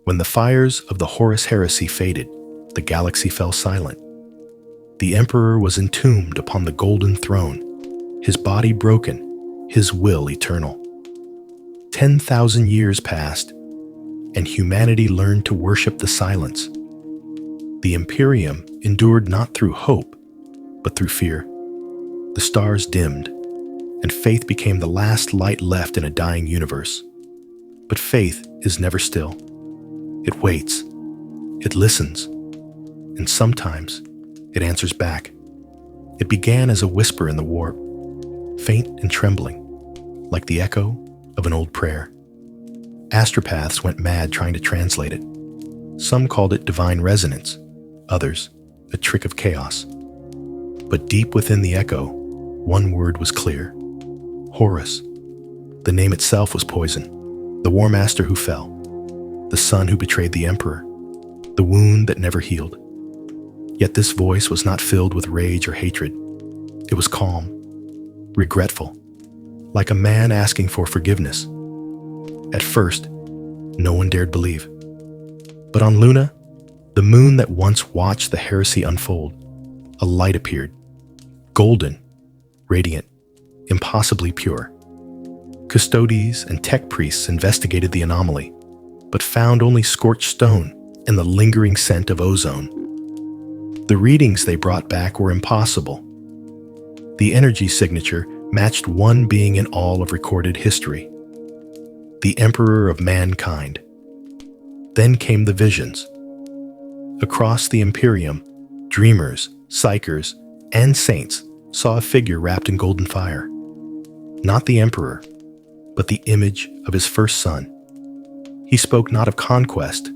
When the fires of the Horus heresy faded, the galaxy fell silent. The Emperor was entombed upon the golden throne, his body broken, his will eternal. 10,000 years passed, and humanity learned to worship the silence. The Imperium endured not through hope, but through fear. The stars dimmed, and faith became the last light left in a dying universe. But faith is never still. It waits, it listens, and sometimes it answers back. It began as a whisper in the warp, faint and trembling, like the echo of an old prayer. Astropaths went mad trying to translate it. Some called it divine resonance, others a trick of chaos. But deep within the echo, one word was clear: Horus. The name itself was poison, the Warmaster who fell, the son who betrayed the Emperor, the wound that never healed. Yet this voice was not filled with rage or hatred. It was calm, regretful, like a man asking for forgiveness. At first, no one dared believe. But on Luna, the moon that once watched the heresy unfold, a light appeared, golden, radiant, impossibly pure. Custodes and tech priests investigated the anomaly, but found only scorched stone and the lingering scent of ozone. The readings they brought back were impossible. The energy signature matched one being in all of recorded history: the Emperor of mankind. Then came the visions. Across the Imperium, dreamers, psychers, and saints saw a figure wrapped in golden fire. Not the Emperor, but the image of his first son. He spoke not of conquest,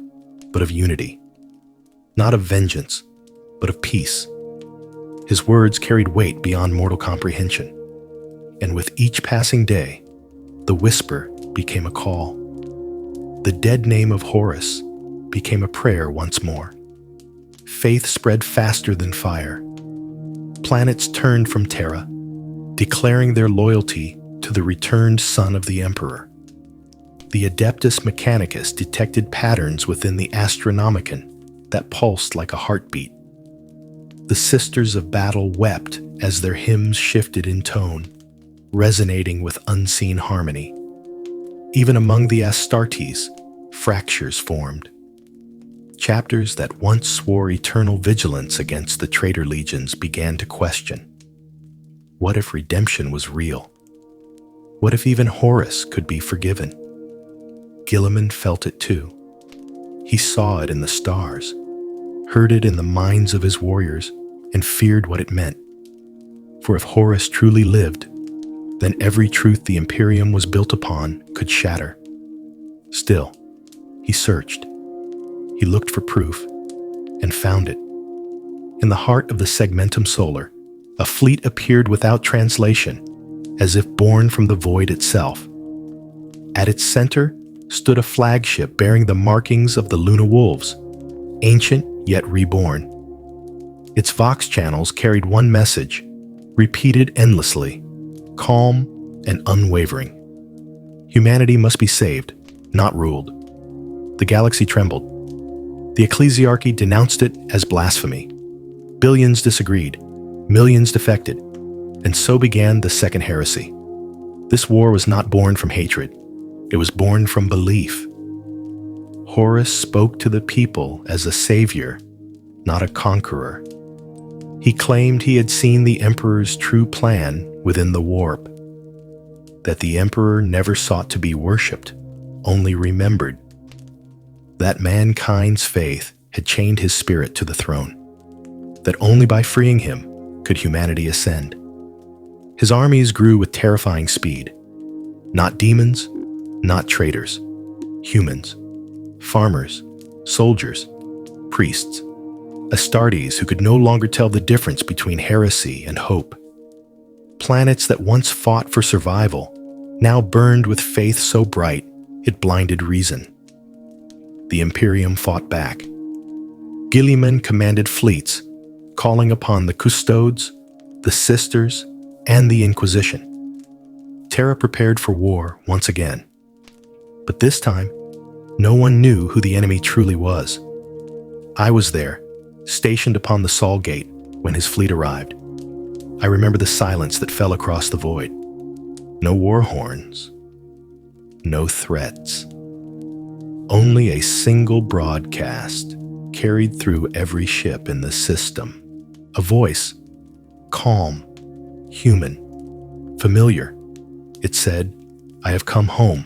but of unity. Not of vengeance, but of peace. His words carried weight beyond mortal comprehension. And with each passing day, the whisper became a call. The dead name of Horus became a prayer once more. Faith spread faster than fire. Planets turned from Terra, declaring their loyalty to the returned son of the Emperor. The Adeptus Mechanicus detected patterns within the Astronomican that pulsed like a heartbeat. The Sisters of Battle wept as their hymns shifted in tone, resonating with unseen harmony. Even among the Astartes, fractures formed. Chapters that once swore eternal vigilance against the traitor legions began to question. What if redemption was real? What if even Horus could be forgiven? Guilliman felt it too. He saw it in the stars, heard it in the minds of his warriors, and feared what it meant. For if Horus truly lived, then every truth the Imperium was built upon could shatter. Still, he searched. He looked for proof, and found it. In the heart of the Segmentum Solar, a fleet appeared without translation, as if born from the void itself. At its center stood a flagship bearing the markings of the Luna Wolves, ancient yet reborn. Its Vox channels carried one message, repeated endlessly, calm and unwavering. Humanity must be saved, not ruled. The galaxy trembled. The ecclesiarchy denounced it as blasphemy. Billions disagreed, millions defected, and so began the Second Heresy. This war was not born from hatred. It was born from belief. Horus spoke to the people as a savior, not a conqueror. He claimed he had seen the Emperor's true plan within the warp, that the Emperor never sought to be worshipped, only remembered. That mankind's faith had chained his spirit to the throne, that only by freeing him could humanity ascend. His armies grew with terrifying speed. Not demons, not traitors, humans, farmers, soldiers, priests, Astartes who could no longer tell the difference between heresy and hope. Planets that once fought for survival now burned with faith so bright it blinded reason. The Imperium fought back. Guilliman commanded fleets, calling upon the Custodes, the Sisters, and the Inquisition. Terra prepared for war once again. But this time, No one knew who the enemy truly was. I was there, stationed upon the Sol Gate when his fleet arrived. I remember the silence that fell across the void. No war horns. No threats. Only a single broadcast carried through every ship in the system. A voice, calm, human, familiar. It said, "I have come home."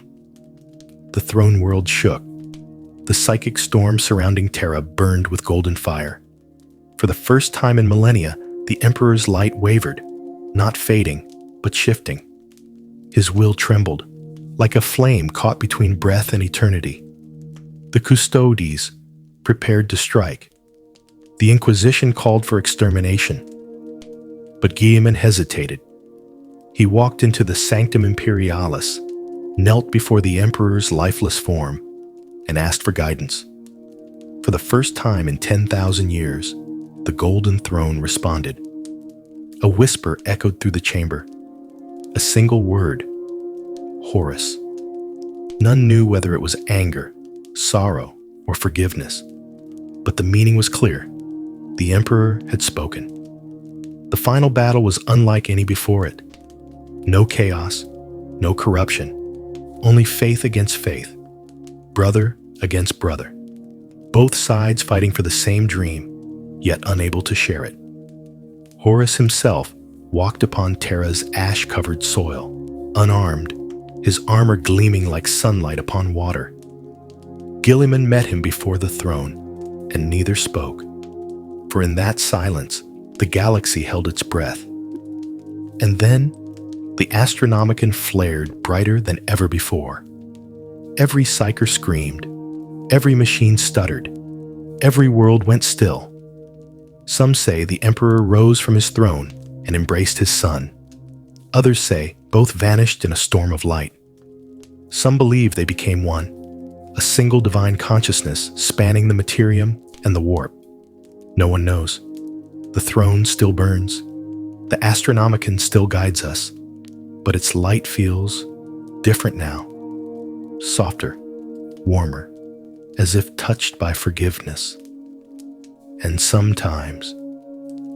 The throne world shook. The psychic storm surrounding Terra burned with golden fire. For the first time in millennia, the Emperor's light wavered, not fading, but shifting. His will trembled, like a flame caught between breath and eternity. The Custodes prepared to strike. The Inquisition called for extermination. But Guilliman hesitated. He walked into the Sanctum Imperialis, knelt before the Emperor's lifeless form, and asked for guidance. For the first time in 10,000 years, the Golden Throne responded. A whisper echoed through the chamber. A single word, Horus. None knew whether it was anger, sorrow, or forgiveness. But the meaning was clear. The Emperor had spoken. The final battle was unlike any before it. No chaos, no corruption, only faith against faith, brother against brother. Both sides fighting for the same dream, yet unable to share it. Horus himself walked upon Terra's ash-covered soil, unarmed, his armor gleaming like sunlight upon water. Guilliman met him before the throne, and neither spoke. For in that silence, the galaxy held its breath. And then, the Astronomican flared brighter than ever before. Every psyker screamed, every machine stuttered, every world went still. Some say the Emperor rose from his throne and embraced his son. Others say both vanished in a storm of light. Some believe they became one, a single divine consciousness spanning the materium and the warp. No one knows. The throne still burns. The Astronomican still guides us, but its light feels different now, softer, warmer, as if touched by forgiveness. And sometimes,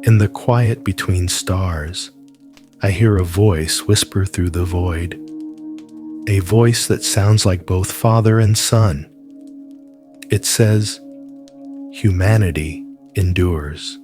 in the quiet between stars, I hear a voice whisper through the void, a voice that sounds like both father and son. It says, "Humanity endures."